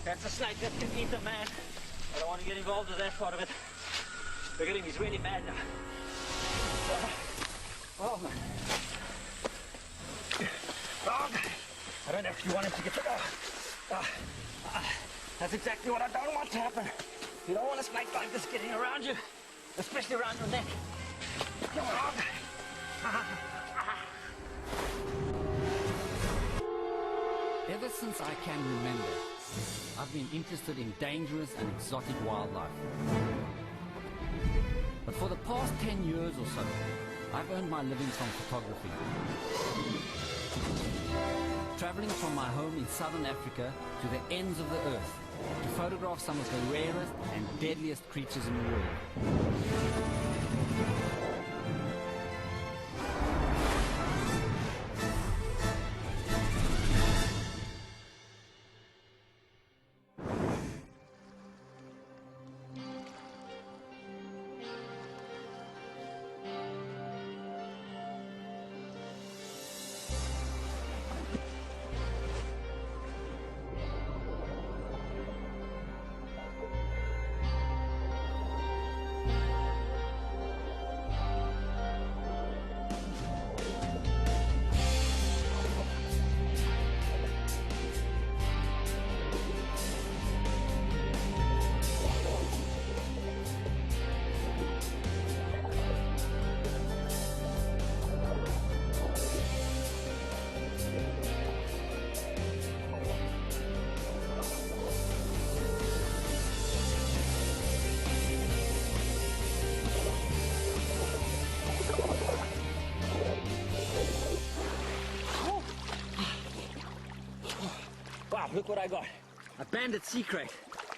That's a snake that can eat a man. I don't want to get involved with that part of it. Look at him, he's really mad now. Oh man. Oh, I don't actually want him to get to... that's exactly what I don't want to happen. You don't want a snake like this getting around you, especially around your neck. Come on. Ever since I can remember, I've been interested in dangerous and exotic wildlife. But for the past 10 years or so, I've earned my living from photography. Traveling from my home in southern Africa to the ends of the earth to photograph some of the rarest and deadliest creatures in the world. Wow, look what I got. A banded sea crate.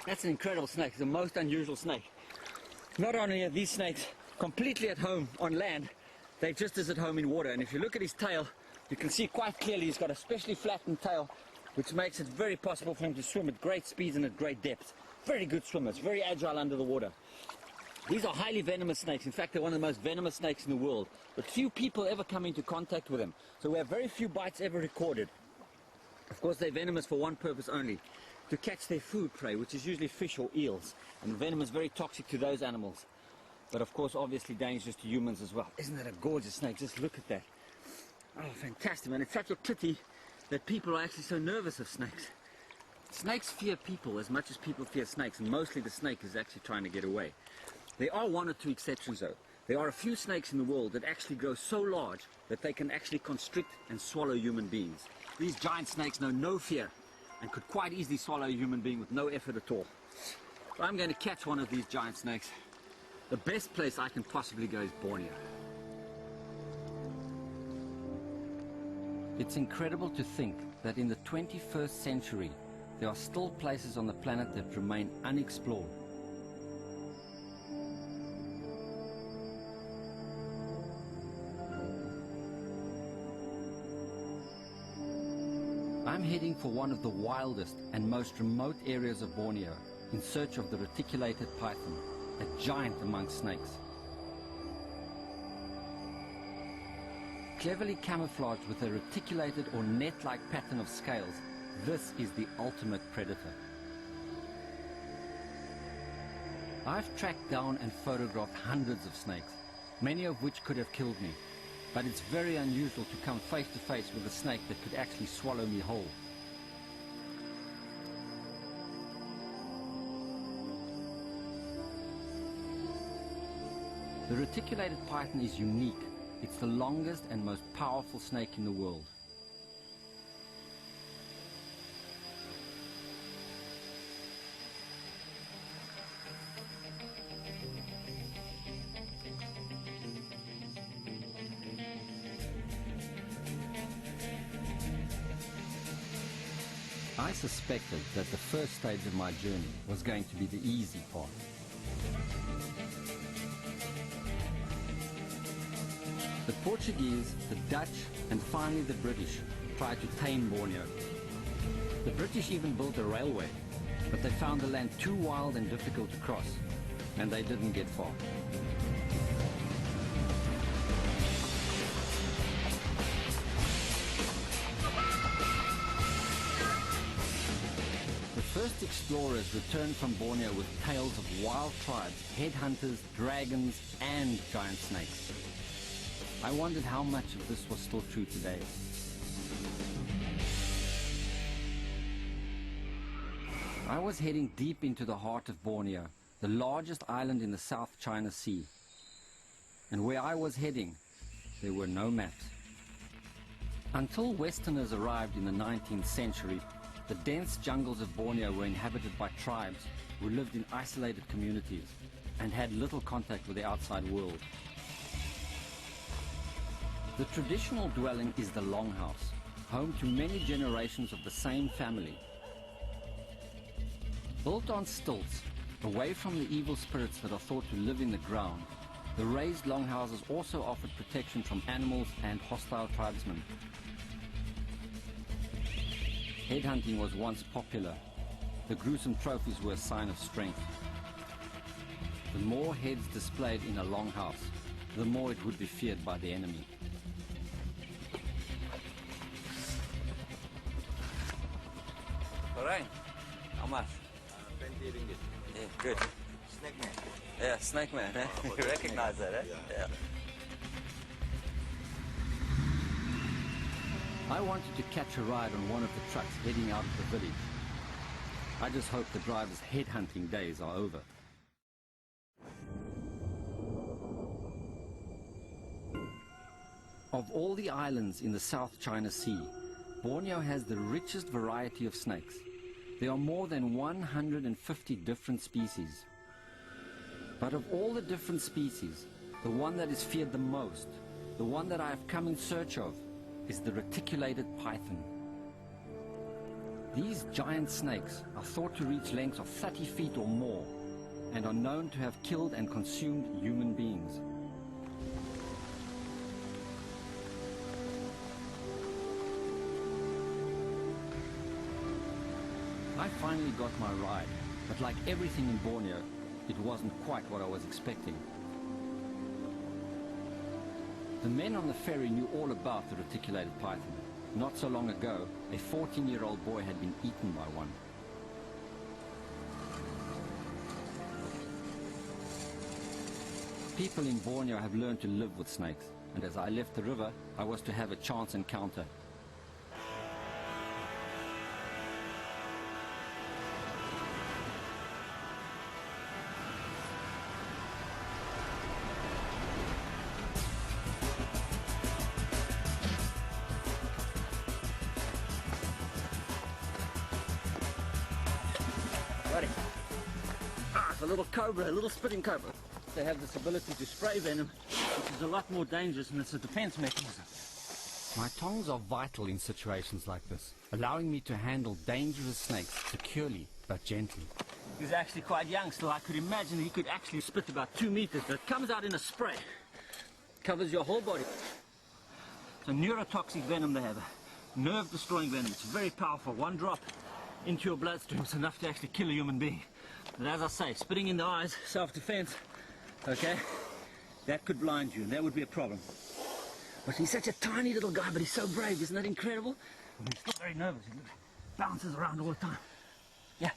That's an incredible snake. It's the most unusual snake. Not only are these snakes completely at home on land, they're just as at home in water. And if you look at his tail, you can see quite clearly he's got a specially flattened tail, which makes it very possible for him to swim at great speeds and at great depths. Very good swimmers, very agile under the water. These are highly venomous snakes. In fact, they're one of the most venomous snakes in the world. But few people ever come into contact with them. So we have very few bites ever recorded. Of course, they're venomous for one purpose only, to catch their food prey, which is usually fish or eels. And venom is very toxic to those animals. But of course, obviously dangerous to humans as well. Isn't that a gorgeous snake? Just look at that. Oh, fantastic, man. It's such a pity that people are actually so nervous of snakes. Snakes fear people as much as people fear snakes, and mostly the snake is actually trying to get away. There are one or two exceptions, though. There are a few snakes in the world that actually grow so large that they can actually constrict and swallow human beings. These giant snakes know no fear and could quite easily swallow a human being with no effort at all. So I'm going to catch one of these giant snakes. The best place I can possibly go is Borneo. It's incredible to think that in the 21st century, there are still places on the planet that remain unexplored. I'm heading for one of the wildest and most remote areas of Borneo in search of the reticulated python, a giant among snakes. Cleverly camouflaged with a reticulated or net-like pattern of scales, this is the ultimate predator. I've tracked down and photographed hundreds of snakes, many of which could have killed me. But it's very unusual to come face to face with a snake that could actually swallow me whole. The reticulated python is unique. It's the longest and most powerful snake in the world. I suspected that the first stage of my journey was going to be the easy part. The Portuguese, the Dutch, and finally the British tried to tame Borneo. The British even built a railway, but they found the land too wild and difficult to cross, and they didn't get far. The first explorers returned from Borneo with tales of wild tribes, headhunters, dragons, and giant snakes. I wondered how much of this was still true today. I was heading deep into the heart of Borneo, the largest island in the South China Sea. And where I was heading, there were no maps. Until Westerners arrived in the 19th century, the dense jungles of Borneo were inhabited by tribes who lived in isolated communities and had little contact with the outside world. The traditional dwelling is the longhouse, home to many generations of the same family. Built on stilts, away from the evil spirits that are thought to live in the ground, the raised longhouses also offered protection from animals and hostile tribesmen. Headhunting was once popular. The gruesome trophies were a sign of strength. The more heads displayed in a longhouse, the more it would be feared by the enemy. Lorraine, how much? 20 ringgit. Yeah, good. Snake man. Yeah, Snake Man, eh? You recognize that, eh? Yeah. I wanted to catch a ride on one of the trucks heading out of the village. I just hope the driver's headhunting days are over. Of all the islands in the South China Sea, Borneo has the richest variety of snakes. There are more than 150 different species. But of all the different species, the one that is feared the most, the one that I have come in search of, is the reticulated python. These giant snakes are thought to reach lengths of 30 feet or more and are known to have killed and consumed human beings. I finally got my ride, but like everything in Borneo, it wasn't quite what I was expecting. The men on the ferry knew all about the reticulated python. Not so long ago, a 14-year-old boy had been eaten by one. People in Borneo have learned to live with snakes, and as I left the river, I was to have a chance encounter. Ready? It's a little cobra, a little spitting cobra. They have this ability to spray venom, which is a lot more dangerous, and it's a defense mechanism. My tongs are vital in situations like this, allowing me to handle dangerous snakes securely but gently. He's actually quite young, so I could imagine he could actually spit about 2 meters. But it comes out in a spray. Covers your whole body. It's a neurotoxic venom they have, a nerve-destroying venom. It's very powerful. One drop into your bloodstream is enough to actually kill a human being. But as I say, spitting in the eyes, self-defense, okay, that could blind you, and that would be a problem. But he's such a tiny little guy, but he's so brave. Isn't that incredible? And he's still very nervous. He bounces around all the time. Yeah.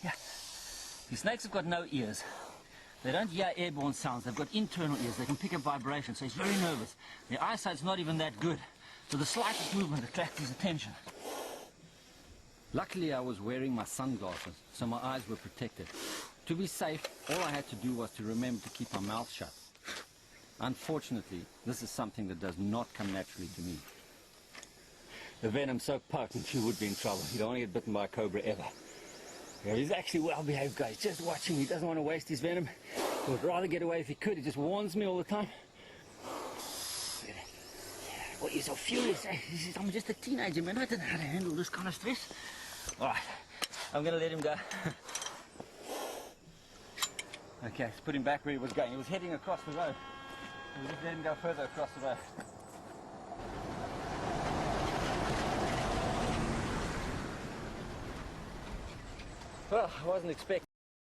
These snakes have got no ears. They don't hear airborne sounds. They've got internal ears. They can pick up vibrations, so he's very nervous. Their eyesight's not even that good. So the slightest movement attracts his attention. Luckily, I was wearing my sunglasses, so my eyes were protected. To be safe, all I had to do was to remember to keep my mouth shut. Unfortunately, this is something that does not come naturally to me. The venom's so potent, you would be in trouble. You don't want to get bitten by a cobra ever. Yeah, he's actually well-behaved guy. He's just watching. He doesn't want to waste his venom. He would rather get away if he could. He just warns me all the time. Well, you're so furious. Eh? He says, I'm just a teenager, man. I don't know how to handle this kind of stress. All right, I'm going to let him go. Okay, let's put him back where he was going. He was heading across the road. We'll just let him go further across the road. Well, I wasn't expecting